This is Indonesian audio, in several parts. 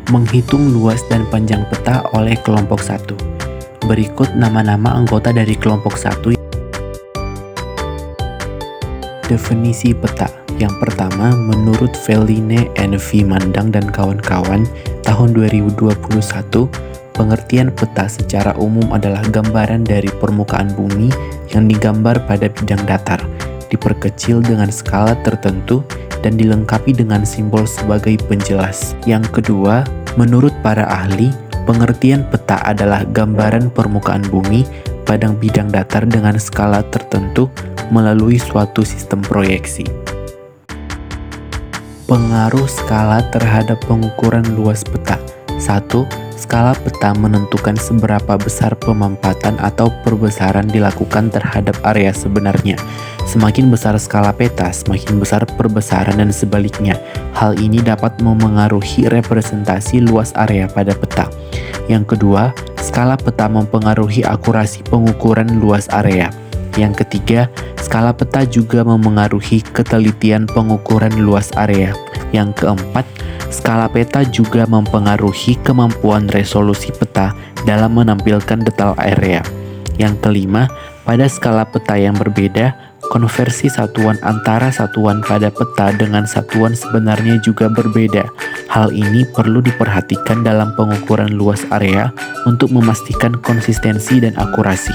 Menghitung luas dan panjang peta oleh kelompok 1. Berikut nama-nama anggota dari kelompok 1. Definisi peta. Yang pertama, menurut Feline N. V. Mandang dan kawan-kawan, tahun 2021, pengertian peta secara umum adalah gambaran dari permukaan bumi yang digambar pada bidang datar, diperkecil dengan skala tertentu, dan dilengkapi dengan simbol sebagai penjelas. Yang kedua, menurut para ahli, pengertian peta adalah gambaran permukaan bumi pada bidang datar dengan skala tertentu melalui suatu sistem proyeksi. Pengaruh skala terhadap pengukuran luas peta. 1. Skala peta menentukan seberapa besar pemampatan atau perbesaran dilakukan terhadap area sebenarnya. Semakin besar skala peta, semakin besar perbesaran dan sebaliknya. Hal ini dapat memengaruhi representasi luas area pada peta. Yang kedua, skala peta mempengaruhi akurasi pengukuran luas area. Yang ketiga, skala peta juga memengaruhi ketelitian pengukuran luas area. Yang keempat, skala peta juga mempengaruhi kemampuan resolusi peta dalam menampilkan detail area. Yang kelima, pada skala peta yang berbeda, konversi satuan antara satuan pada peta dengan satuan sebenarnya juga berbeda. Hal ini perlu diperhatikan dalam pengukuran luas area untuk memastikan konsistensi dan akurasi.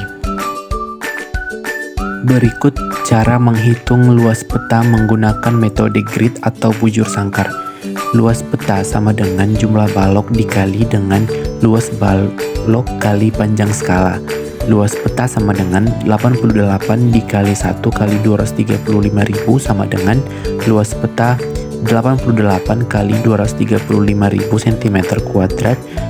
Berikut cara menghitung luas peta menggunakan metode grid atau bujur sangkar. Luas peta sama dengan jumlah balok dikali dengan luas balok kali panjang skala. Luas peta sama dengan 88 dikali 1 kali 235.000 sama dengan luas peta 88 kali 235.000 cm2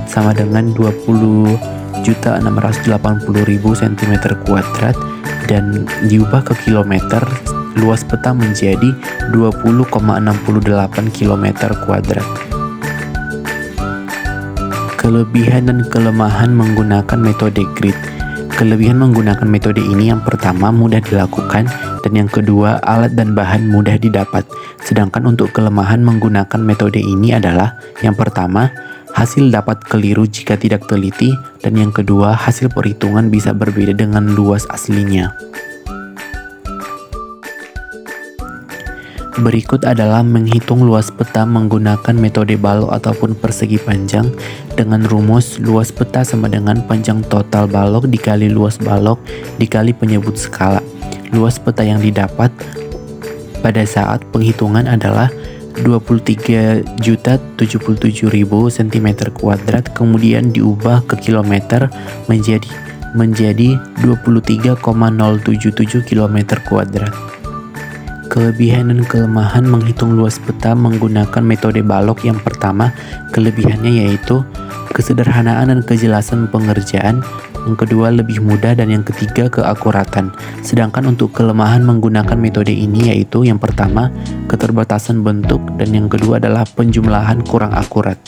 sama dengan 20.680.000 cm2 dan diubah ke kilometer, luas peta menjadi 20,68 km2. Kelebihan dan kelemahan menggunakan metode grid. Kelebihan menggunakan metode ini yang pertama mudah dilakukan dan yang kedua alat dan bahan mudah didapat. Sedangkan untuk kelemahan menggunakan metode ini adalah yang pertama, hasil dapat keliru jika tidak teliti, dan yang kedua, hasil perhitungan bisa berbeda dengan luas aslinya. Berikut adalah menghitung luas peta menggunakan metode balok ataupun persegi panjang dengan rumus luas peta sama dengan panjang total balok dikali luas balok dikali penyebut skala. Luas peta yang didapat pada saat penghitungan adalah 23.077.000 cm2 kemudian diubah ke kilometer menjadi 23,077 km2. Kelebihan dan kelemahan menghitung luas peta menggunakan metode balok. Yang pertama, kelebihannya yaitu kesederhanaan dan kejelasan pengerjaan. Yang kedua, lebih mudah, dan yang ketiga, keakuratan. Sedangkan untuk kelemahan menggunakan metode ini yaitu yang pertama, keterbatasan bentuk, dan yang kedua adalah penjumlahan kurang akurat.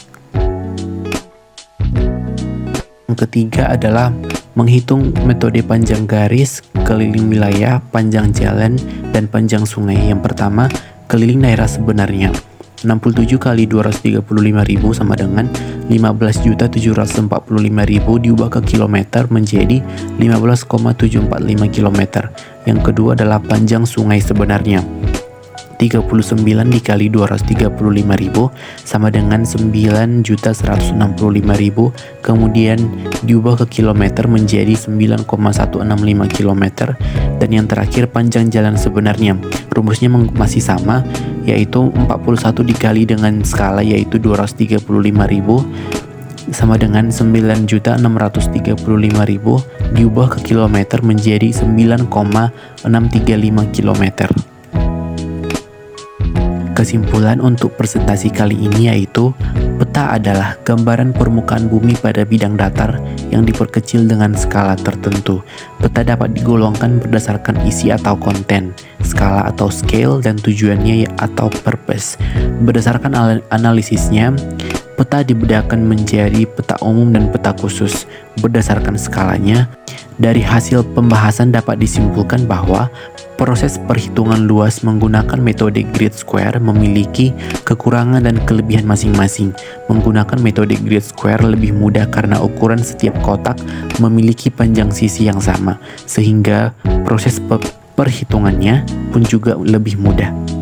Yang ketiga adalah menghitung metode panjang garis, keliling wilayah, panjang jalan, dan panjang sungai. Yang pertama, keliling daerah sebenarnya. 67 kali 235.000 sama dengan 15.745.000 diubah ke kilometer menjadi 15,745 km. Yang kedua adalah panjang sungai sebenarnya. 39 dikali 235.000 sama dengan 9.165.000 kemudian diubah ke kilometer menjadi 9,165 km. Dan yang terakhir panjang jalan sebenarnya, rumusnya masih sama, yaitu 41 dikali dengan skala yaitu 235.000 sama dengan 9.635.000 diubah ke kilometer menjadi 9,635 km. Kesimpulan untuk presentasi kali ini yaitu peta adalah gambaran permukaan bumi pada bidang datar yang diperkecil dengan skala tertentu. Peta dapat digolongkan berdasarkan isi atau konten, skala atau scale, dan tujuannya atau purpose. Berdasarkan analisisnya, Peta dibedakan menjadi peta umum dan peta khusus. Berdasarkan skalanya, dari hasil pembahasan dapat disimpulkan bahwa proses perhitungan luas menggunakan metode grid square memiliki kekurangan dan kelebihan masing-masing. Menggunakan metode grid square lebih mudah karena ukuran setiap kotak memiliki panjang sisi yang sama, sehingga proses perhitungannya pun juga lebih mudah.